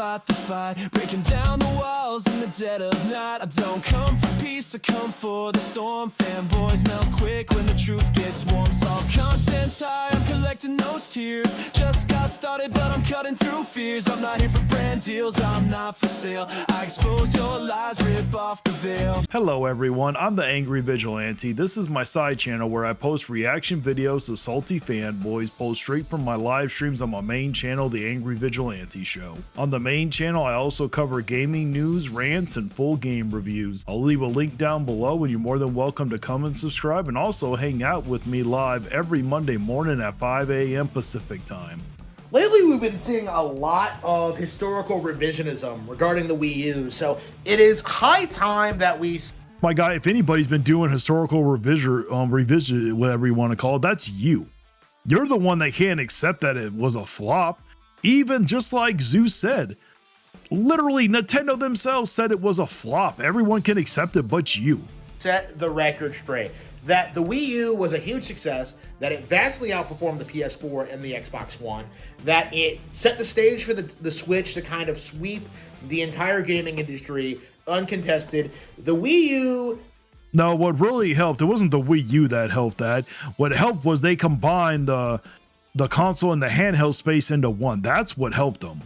start the fight, breaking down the walls in the dead of night. I don't come for peace, I come for the storm. Fanboys melt quick when the truth gets warm. Saw content's high, I'm collecting those tears. Just got started, but I'm cutting through fears. I'm not here for brand deals, I'm not for sale. I expose your lies, rip off the veil. Hello everyone, I'm the Angry Vigilante. This is my side channel where I post reaction videos to salty fanboys pulled straight from my live streams on my main channel, The Angry Vigilante Show. On the main channel, I also cover gaming news, rants, and full game reviews. I'll leave a link down below and you're more than welcome to come and subscribe and also hang out with me live every Monday morning at 5 a.m. Pacific time. Lately, we've been seeing a lot of historical revisionism regarding the Wii U, so it is high time that we... My guy, if anybody's been doing historical revision, whatever you want to call it, that's you. You're the one that can't accept that it was a flop. Even just like Zeus said, literally Nintendo themselves said it was a flop. Everyone can accept it but you. Set the record straight that the Wii U was a huge success, that it vastly outperformed the PS4 and the Xbox One, that it set the stage for the Switch to kind of sweep the entire gaming industry uncontested. The Wii U... No, what really helped, it wasn't the Wii U that helped that. What helped was they combined the console and the handheld space into one. That's what helped them.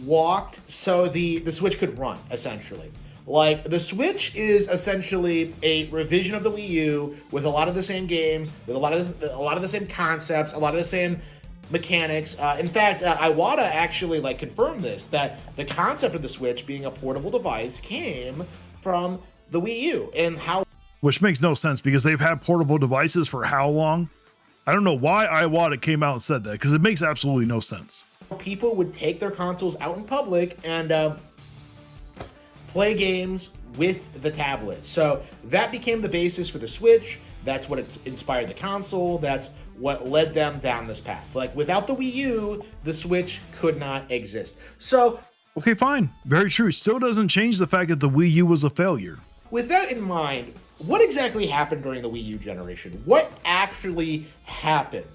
Walked so the Switch could run, essentially. Like, the Switch is essentially a revision of the Wii U with a lot of the same games, with a lot of the same concepts, a lot of the same mechanics. In fact, Iwata actually confirmed this, that the concept of the Switch being a portable device came from the Wii U and how... Which makes no sense because they've had portable devices for how long? I don't know why Iwata came out and said that because it makes absolutely no sense. People would take their consoles out in public and play games with the tablet. So that became the basis for the Switch. That's what inspired the console. That's what led them down this path. Like, without the Wii U, the Switch could not exist. So... Okay, fine. Very true. Still doesn't change the fact that the Wii U was a failure. With that in mind, what exactly happened during the Wii U generation? What actually happened?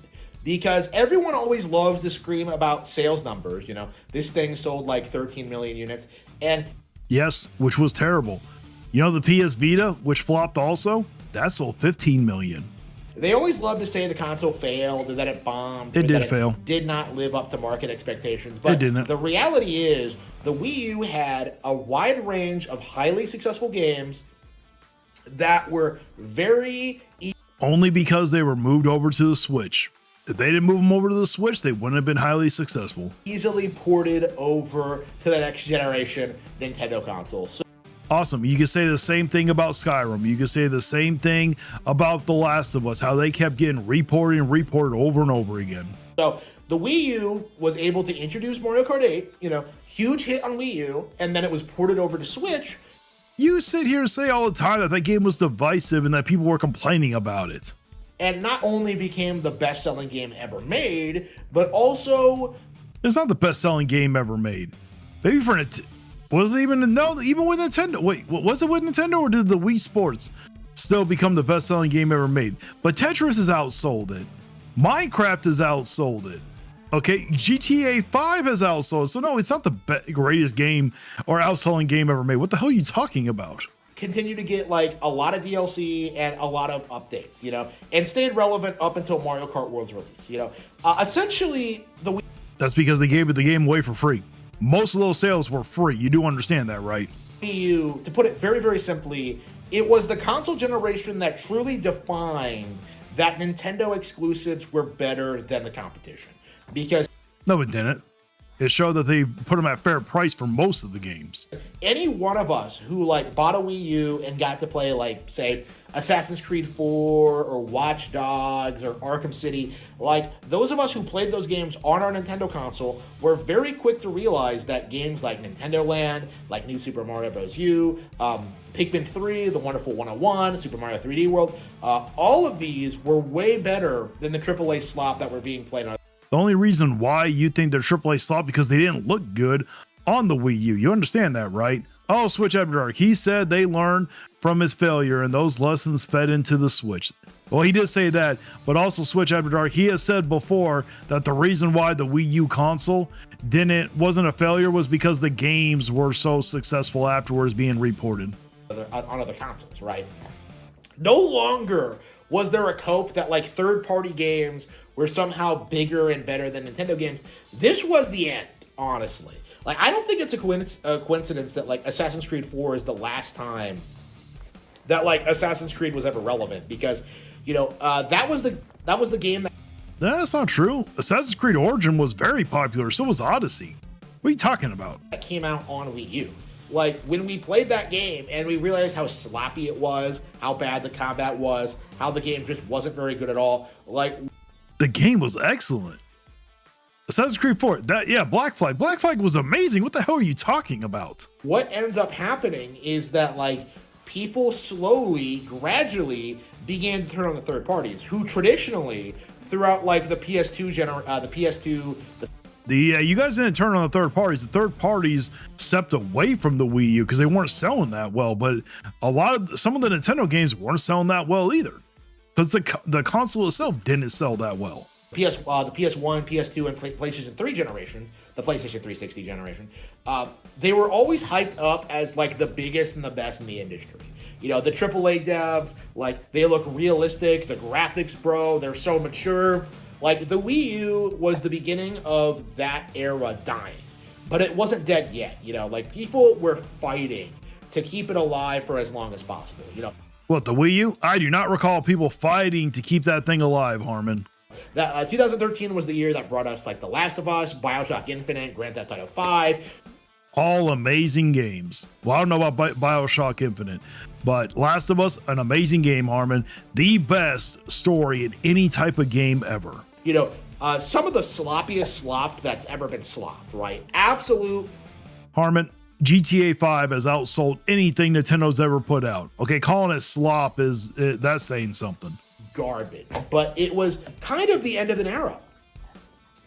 Because everyone always loves to scream about sales numbers. You know, this thing sold like 13 million units. And yes, which was terrible. You know, the PS Vita, which flopped also, that sold 15 million. They always love to say the console failed or that it bombed. It did fail. Did not live up to market expectations. But it didn't. The reality is the Wii U had a wide range of highly successful games that were very... Only because they were moved over to the Switch. If they didn't move them over to the Switch, they wouldn't have been highly successful. Easily ported over to the next generation Nintendo console. So awesome. You can say the same thing about Skyrim. You can say the same thing about The Last of Us, how they kept getting reported and reported over and over again. So the Wii U was able to introduce Mario Kart 8, huge hit on Wii U, and then it was ported over to Switch. You sit here and say all the time that that game was divisive and that people were complaining about it. And not only became the best-selling game ever made, but also... It's not the best-selling game ever made. Maybe for was it even... No, even with Nintendo. Wait, was it with Nintendo or did the Wii Sports still become the best-selling game ever made? But Tetris has outsold it. Minecraft has outsold it. Okay, GTA 5 has outsold it. So no, it's not the greatest game or outselling game ever made. What the hell are you talking about? Continue to get a lot of DLC and a lot of updates, and stayed relevant up until Mario Kart World's release, essentially the Wii... That's because they gave the game away for free. Most of those sales were free. You do understand that, right? Wii U, to put it very, very simply, it was the console generation that truly defined that Nintendo exclusives were better than the competition. Because... No, it didn't. It showed that they put them at fair price for most of the games. Any one of us who bought a Wii U and got to play say Assassin's Creed 4 or Watch Dogs or Arkham City, those of us who played those games on our Nintendo console were very quick to realize that games like Nintendo Land, like New Super Mario Bros. U, Pikmin 3, The Wonderful 101, Super Mario 3D World, all of these were way better than the AAA slop that were being played on. The only reason why you think they're AAA slot because they didn't look good on the Wii U. You understand that, right? Oh, Switch After Dark. He said they learned from his failure and those lessons fed into the Switch. Well, he did say that, but also Switch After Dark, he has said before that the reason why the Wii U console wasn't a failure was because the games were so successful afterwards being reported on other consoles, right? No longer was there a cope that like third-party games were somehow bigger and better than Nintendo games. This was the end, honestly. Like, I don't think it's a coincidence that like Assassin's Creed 4 is the last time that like Assassin's Creed was ever relevant, because you know that was the game that. No, that's not true. Assassin's Creed Origin was very popular. So was Odyssey. What are you talking about? That came out on Wii U. Like, when we played that game and we realized how sloppy it was, how bad the combat was, how the game just wasn't very good at all. Like, the game was excellent. Assassin's Creed 4, Black Flag. Black Flag was amazing. What the hell are you talking about? What ends up happening is that, like, people slowly, gradually began to turn on the third parties, who traditionally, throughout, like, the PS2, you guys didn't turn on the third parties. The third parties stepped away from the Wii U because they weren't selling that well. But some of the Nintendo games weren't selling that well either, because the console itself didn't sell that well. the PS1, PS2, and PlayStation 3 generations, the PlayStation 360 generation, they were always hyped up as like the biggest and the best in the industry. You know, the AAA devs, like, they look realistic. The graphics, bro, they're so mature. Like, the Wii U was the beginning of that era dying. But it wasn't dead yet, you know? Like, people were fighting to keep it alive for as long as possible, you know? What, the Wii U? I do not recall people fighting to keep that thing alive, Harmon. That 2013 was the year that brought us, like, The Last of Us, BioShock Infinite, Grand Theft Auto 5. All amazing games. Well, I don't know about BioShock Infinite, but Last of Us, an amazing game, Harmon. The best story in any type of game ever. You know, some of the sloppiest slop that's ever been slopped, right? Absolute. Harmon, GTA 5 has outsold anything Nintendo's ever put out. Okay, calling it slop that's saying something. Garbage. But it was kind of the end of an era.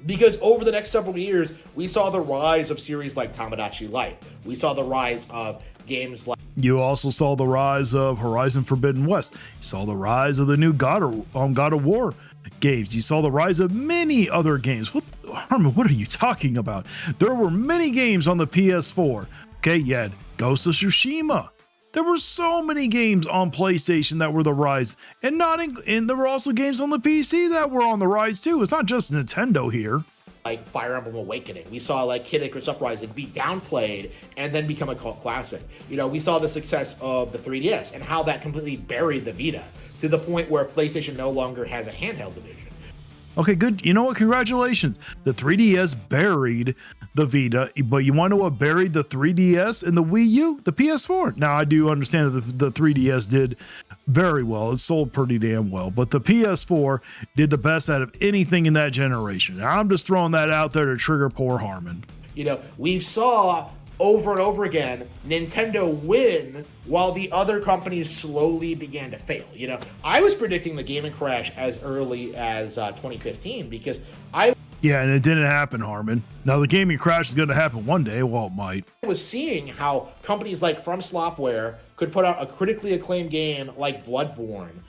Because over the next several years, we saw the rise of series like Tamagotchi Life. We saw the rise of games like... You also saw the rise of Horizon Forbidden West. You saw the rise of the new God of War games. You saw the rise of many other games. Harmon, what are you talking about? There were many games on the PS4. Okay, you had Ghost of Tsushima. There were so many games on PlayStation that were the rise, and there were also games on the PC that were on the rise too. It's not just Nintendo here. Like Fire Emblem Awakening. We saw like Kid Icarus Uprising be downplayed and then become a cult classic. You know, we saw the success of the 3DS and how that completely buried the Vita to the point where PlayStation no longer has a handheld division. Okay, good. You know what? Congratulations. The 3DS buried the Vita, but you want to know what buried the 3DS and the Wii U? The PS4. Now, I do understand that the 3DS did very well. It sold pretty damn well, but the PS4 did the best out of anything in that generation. I'm just throwing that out there to trigger poor Harmon. You know, we saw over and over again Nintendo win while the other companies slowly began to fail. You know, I was predicting the gaming crash as early as 2015 because Yeah, and it didn't happen, Harmon. Now, the gaming crash is going to happen one day. Well, it might. I was seeing how companies like From Slopware could put out a critically acclaimed game like Bloodborne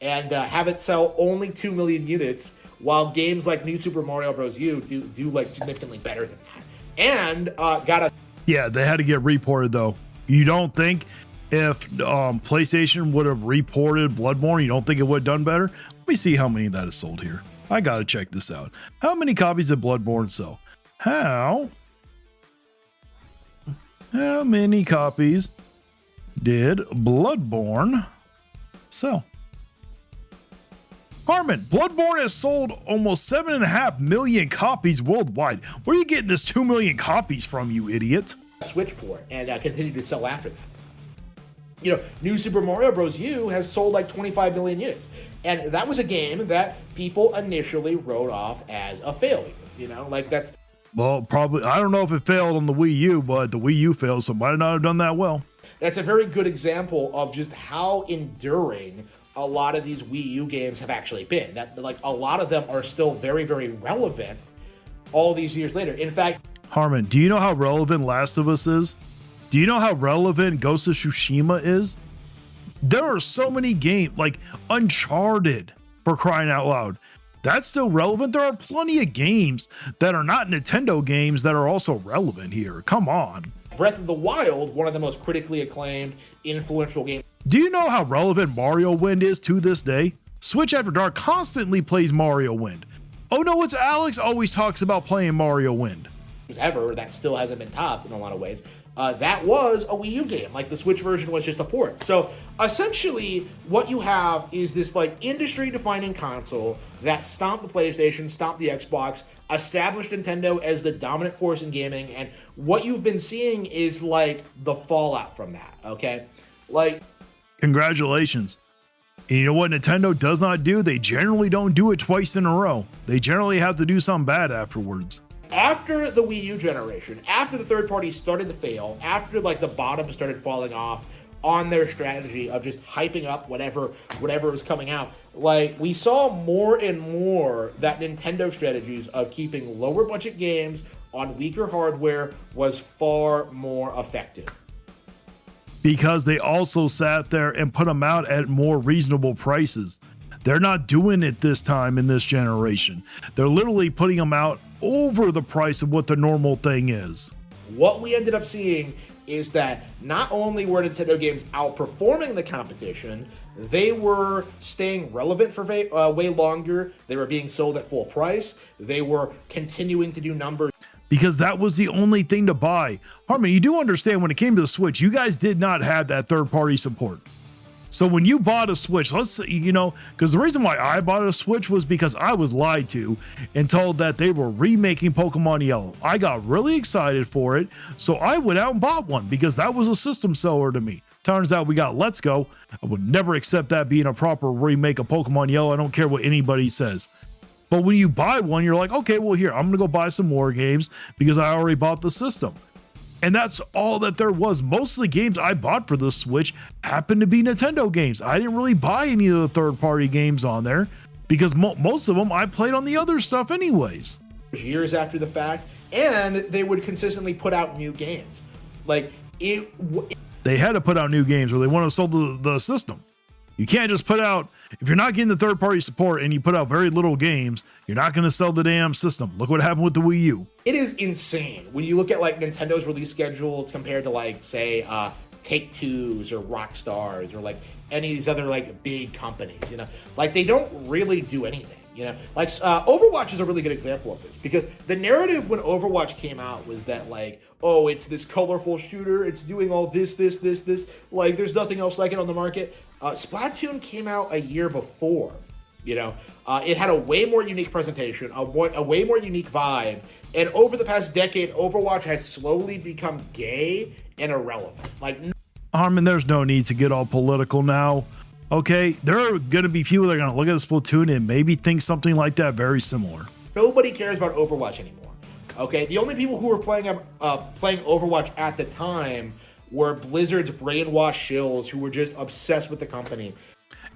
and have it sell only 2 million units, while games like New Super Mario Bros. U do like significantly better than that. And Yeah, they had to get reported, though. You don't think if PlayStation would have reported Bloodborne, you don't think it would have done better? Let me see how many that is sold here. I gotta check this out. How many copies did Bloodborne sell? How many copies did Bloodborne sell? Harmon, Bloodborne has sold almost 7.5 million copies worldwide. Where are you getting this 2 million copies from, you idiot? Switch port and continue to sell after that. You know, New Super Mario Bros. U has sold like 25 million units. And that was a game that people initially wrote off as a failure. You know, like that's... Well, probably, I don't know if it failed on the Wii U, but the Wii U failed, so it might not have done that well. That's a very good example of just how enduring a lot of these Wii U games have actually been. That, like, a lot of them are still very, very relevant all these years later. In fact... Harmon, do you know how relevant Last of Us is? Do you know how relevant Ghost of Tsushima is? There are so many games like Uncharted, for crying out loud. That's still relevant. There are plenty of games that are not Nintendo games that are also relevant here. Come on. Breath of the Wild, one of the most critically acclaimed, influential games. Do you know how relevant Mario Wind is to this day? Switch After Dark constantly plays Mario Wind. Oh no, it's Alex always talks about playing Mario Wind. Ever that still hasn't been topped in a lot of ways. That was a Wii U game. Like the Switch version was just a port. So essentially, what you have is this like industry-defining console that stomped the PlayStation, stomped the Xbox, established Nintendo as the dominant force in gaming, and what you've been seeing is like the fallout from that. Okay, like congratulations. And you know what Nintendo does not do? They generally don't do it twice in a row. They generally have to do something bad afterwards. After the Wii U generation, after the third parties started to fail, after like the bottom started falling off on their strategy of just hyping up whatever was coming out, like we saw more and more that Nintendo strategies of keeping lower budget games on weaker hardware was far more effective. Because they also sat there and put them out at more reasonable prices. They're not doing it this time in this generation. They're literally putting them out over the price of what the normal thing is. What we ended up seeing is that not only were Nintendo games outperforming the competition, they were staying relevant for way longer. They were being sold at full price. They were continuing to do numbers. Because that was the only thing to buy. Harmon, you do understand when it came to the Switch, you guys did not have that third-party support. So when you bought a Switch, let's say, you know, because the reason why I bought a Switch was because I was lied to and told that they were remaking Pokemon Yellow. I got really excited for it, so I went out and bought one because that was a system seller to me. Turns out we got Let's Go. I would never accept that being a proper remake of Pokemon Yellow. I don't care what anybody says. But when you buy one, you're like, okay, well, here, I'm going to go buy some more games because I already bought the system. And that's all that there was. Most of the games I bought for the Switch happened to be Nintendo games. I didn't really buy any of the third-party games on there because most of them I played on the other stuff anyways. Years after the fact, and they would consistently put out new games. Like, they had to put out new games or they want to sell the system. You can't just put out, if you're not getting the third-party support and you put out very little games, you're not going to sell the damn system. Look what happened with the Wii U. It is insane when you look at like Nintendo's release schedule compared to like, say, Take-Two's or Rockstar's or like any of these other like big companies, you know? Like they don't really do anything, you know? Like Overwatch is a really good example of this because the narrative when Overwatch came out was that like, oh, it's this colorful shooter, it's doing all this, like there's nothing else like it on the market. Splatoon came out a year before, you know? It had a way more unique presentation, a way more unique vibe, and over the past decade, Overwatch has slowly become gay and irrelevant. Like, Harmon, there's no need to get all political now. Okay, there are going to be people that are going to look at Splatoon and maybe think something like that very similar. Nobody cares about Overwatch anymore. Okay, the only people who were playing Overwatch at the time were Blizzard's brainwashed shills who were just obsessed with the company.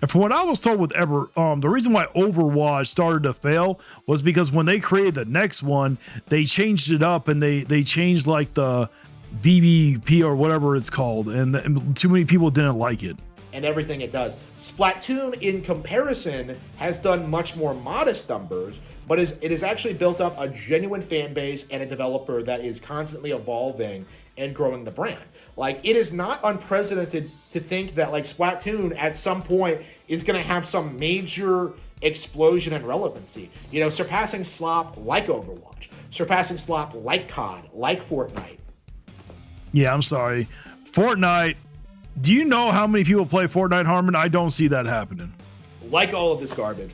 And from what I was told with the reason why Overwatch started to fail was because when they created the next one, they changed it up and they changed like the VBP or whatever it's called, and too many people didn't like it. And everything it does. Splatoon, in comparison, has done much more modest numbers, but it has actually built up a genuine fan base and a developer that is constantly evolving and growing the brand. Like, it is not unprecedented to think that, like, Splatoon at some point is going to have some major explosion in relevancy. You know, surpassing slop like Overwatch, surpassing slop like COD, like Fortnite. Yeah, I'm sorry. Fortnite, do you know how many people play Fortnite, Harmon? I don't see that happening. Like all of this garbage.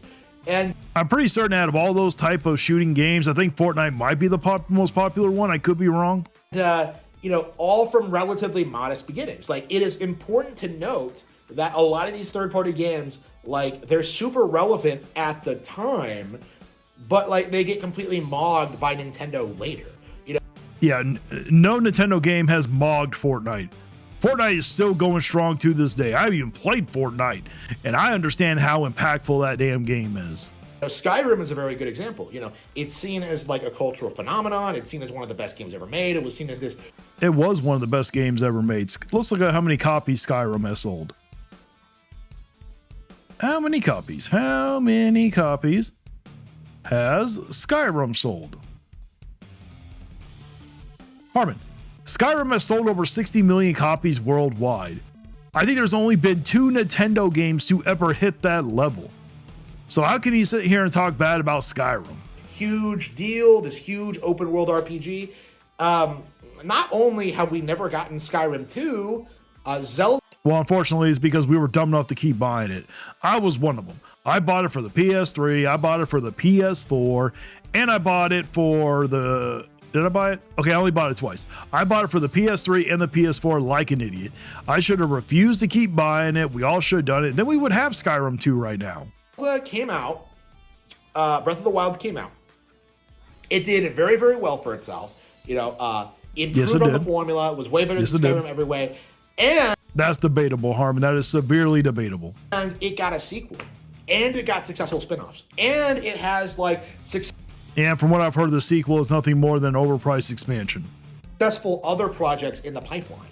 And I'm pretty certain out of all those type of shooting games, I think Fortnite might be the most popular one. I could be wrong. You know, all from relatively modest beginnings. Like, it is important to note that a lot of these third-party games, like, they're super relevant at the time, but, like, they get completely mogged by Nintendo later. You know? Yeah, no Nintendo game has mogged Fortnite. Fortnite is still going strong to this day. I've even played Fortnite, and I understand how impactful that damn game is. You know, Skyrim is a very good example. You know, it's seen as like a cultural phenomenon. It's seen as one of the best games ever made. It was seen as this. It was one of the best games ever made. Let's look at how many copies Skyrim has sold. How many copies? How many copies has Skyrim sold? Harmon, Skyrim has sold over 60 million copies worldwide. I think there's only been 2 Nintendo games to ever hit that level. So how can you sit here and talk bad about Skyrim? Huge deal, this huge open world RPG. Not only have we never gotten Skyrim 2, Zelda. Well, unfortunately, it's because we were dumb enough to keep buying it. I was one of them. I bought it for the PS3, I bought it for the PS4, and I bought it for the... Did I buy it? Okay, I only bought it twice. I bought it for the PS3 and the PS4 like an idiot. I should have refused to keep buying it. We all should have done it. Then we would have Skyrim 2 right now. Came out, Breath of the Wild came out. It did very, very well for itself. You know, improved on the formula, was way better than Skyrim every way. And that's debatable, Harmon. That is severely debatable. And it got a sequel. And it got successful spin-offs. And it has like and from what I've heard, the sequel is nothing more than an overpriced expansion. Successful other projects in the pipeline.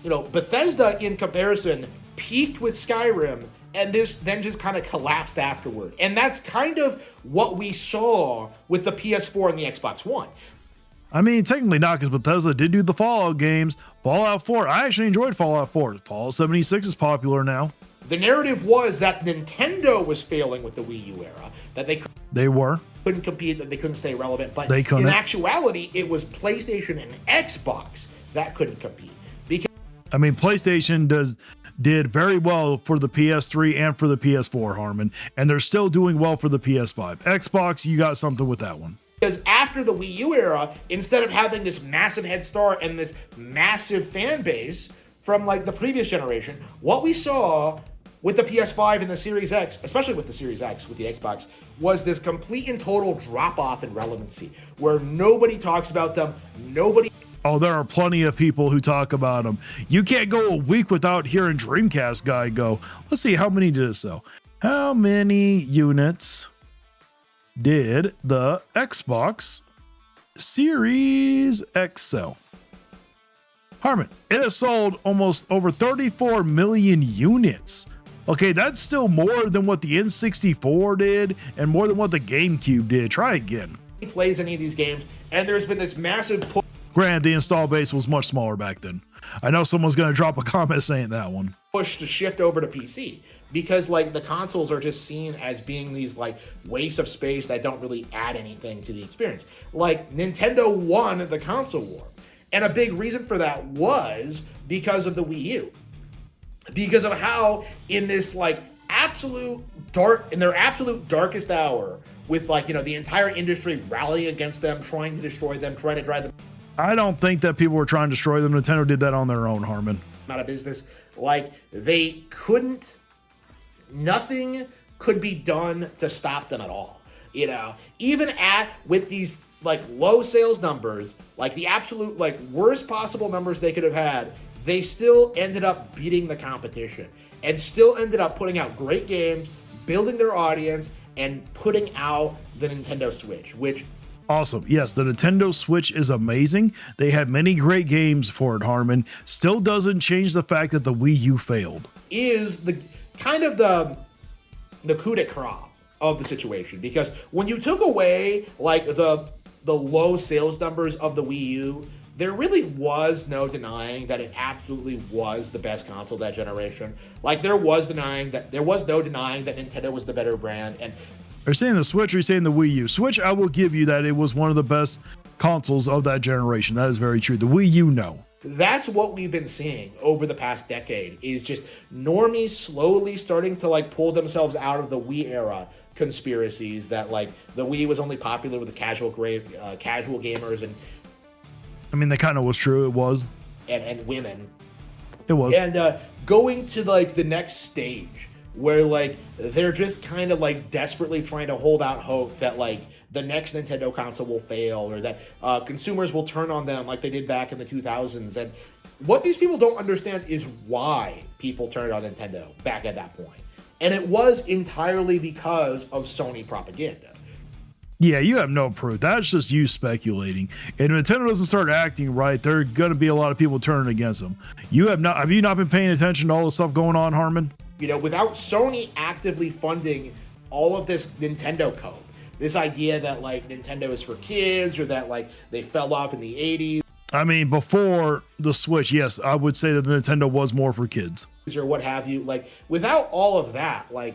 You know, Bethesda in comparison peaked with Skyrim and this then just kind of collapsed afterward. And that's kind of what we saw with the PS4 and the Xbox One. I mean, technically not, because Bethesda did do the Fallout games. Fallout 4, I actually enjoyed Fallout 4. Fallout 76 is popular now. The narrative was that Nintendo was failing with the Wii U era, that they couldn't compete, that they couldn't stay relevant. But in actuality, it was PlayStation and Xbox that couldn't compete. Because I mean, PlayStation did very well for the PS3 and for the PS4, Harmon, and they're still doing well for the PS5. Xbox, you got something with that one. Because after the Wii U era, instead of having this massive head start and this massive fan base from like the previous generation, what we saw with the PS5 and the Series X, especially with the Series X, with the Xbox, was this complete and total drop-off in relevancy, where nobody talks about them, nobody... Oh, there are plenty of people who talk about them. You can't go a week without hearing Dreamcast guy go, let's see, how many did it sell? How many units did the Xbox Series X sell? Harmon, it has sold almost over 34 million units. Okay, that's still more than what the N64 did and more than what the GameCube did. Try again. He plays any of these games, and there's been this massive push. Granted, the install base was much smaller back then. I know someone's going to drop a comment saying that one. Push to shift over to PC because like the consoles are just seen as being these like wastes of space that don't really add anything to the experience. Like Nintendo won the console war. And a big reason for that was because of the Wii U. Because of how in this like in their absolute darkest hour with like, you know, the entire industry rallying against them, trying to destroy them, trying to drive them. I don't think that people were trying to destroy them. Nintendo did that on their own, Harmon. Out of business. Like they couldn't, nothing could be done to stop them at all. You know, even with these like low sales numbers, like the absolute like worst possible numbers they could have had, they still ended up beating the competition and still ended up putting out great games, building their audience, and putting out the Nintendo Switch, which... Awesome. Yes, the Nintendo Switch is amazing. They had many great games for it, Harmon. Still doesn't change the fact that the Wii U failed. Is the kind of the coup de grace of the situation, because when you took away like the low sales numbers of the Wii U, there really was no denying that it absolutely was the best console that generation. Like there was no denying that Nintendo was the better brand. And are you saying the Switch or are you saying the Wii U? Switch, I will give you that it was one of the best consoles of that generation. That is very true. The Wii U, no. That's what we've been seeing over the past decade, is just normies slowly starting to like pull themselves out of the Wii era conspiracies that like the Wii was only popular with the casual gamers and I mean, that kind of was true. It was. And women. It was. And going to like the next stage where like they're just kind of like desperately trying to hold out hope that like the next Nintendo console will fail or that consumers will turn on them like they did back in the 2000s. And what these people don't understand is why people turned on Nintendo back at that point. And it was entirely because of Sony propaganda. Yeah, you have no proof. That's just you speculating. And if Nintendo doesn't start acting right, there are going to be a lot of people turning against them. Have you not been paying attention to all the stuff going on, Harmon? You know, without Sony actively funding all of this Nintendo code, this idea that like Nintendo is for kids or that like they fell off in the 80s. I mean, before the Switch, yes, I would say that the Nintendo was more for kids. Or what have you. Like, without all of that, like,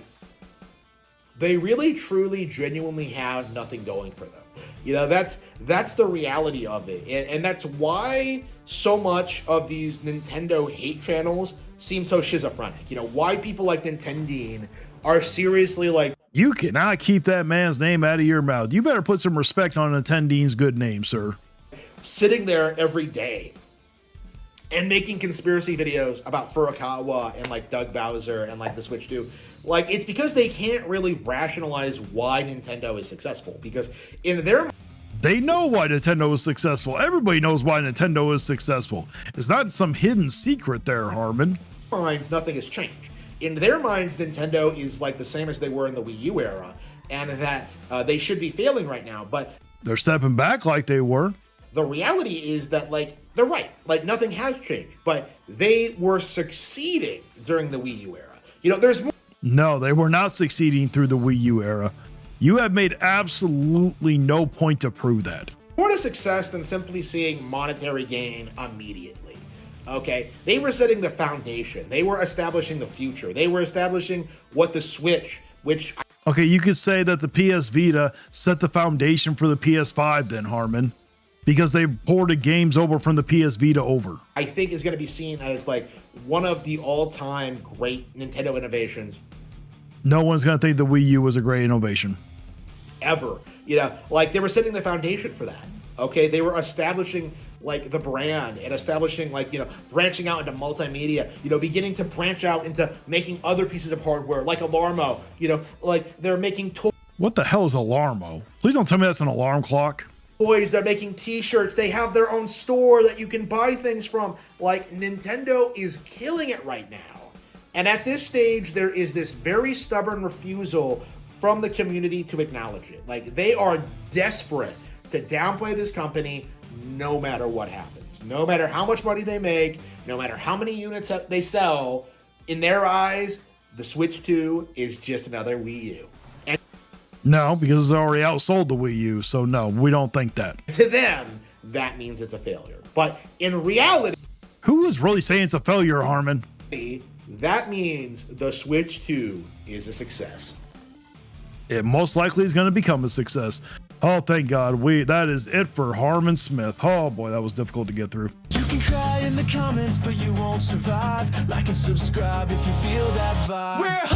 they really, truly, genuinely have nothing going for them. You know, that's the reality of it. And that's why so much of these Nintendo hate channels seem so schizophrenic. You know, why people like Nintendine are seriously like, you cannot keep that man's name out of your mouth. You better put some respect on Nintendine's good name, sir. Sitting there every day and making conspiracy videos about Furukawa and like Doug Bowser and like the Switch 2. Like, it's because they can't really rationalize why Nintendo is successful, because in their they know why Nintendo is successful. Everybody knows why Nintendo is successful. It's not some hidden secret there, Harmon. minds, nothing has changed. In their minds, Nintendo is like the same as they were in the Wii U era, and that they should be failing right now. But they're stepping back like they were. The reality is that, like, they're right. Like, nothing has changed, but they were succeeding during the Wii U era. You know, there's more. No, they were not succeeding through the Wii U era. You have made absolutely no point to prove that. More to success than simply seeing monetary gain immediately. Okay? They were setting the foundation. They were establishing the future. They were establishing what the Switch, which... Okay, you could say that the PS Vita set the foundation for the PS5 then, Harmon, because they ported games over from the PS Vita over. I think is going to be seen as like one of the all-time great Nintendo innovations. No one's going to think the Wii U was a great innovation. Ever. You know, like they were setting the foundation for that. Okay, they were establishing like the brand and establishing like, you know, branching out into multimedia, you know, beginning to branch out into making other pieces of hardware like Alarmo, you know, like they're making toys. What the hell is Alarmo? Please don't tell me that's an alarm clock. They're making t-shirts, they have their own store that you can buy things from. Like, Nintendo is killing it right now. And at this stage, there is this very stubborn refusal from the community to acknowledge it. Like, they are desperate to downplay this company no matter what happens. No matter how much money they make, no matter how many units they sell, in their eyes, the Switch 2 is just another Wii U. And no, because it's already outsold the Wii U, so no, we don't think that. To them, that means it's a failure. But in reality... Who is really saying it's a failure, Harmon? That means the Switch 2 is a success. It most likely is going to become a success. Oh, thank God. That is it for Harmon Smith. Oh boy, that was difficult to get through. You can cry in the comments, but you won't survive. Like and subscribe if you feel that vibe. We're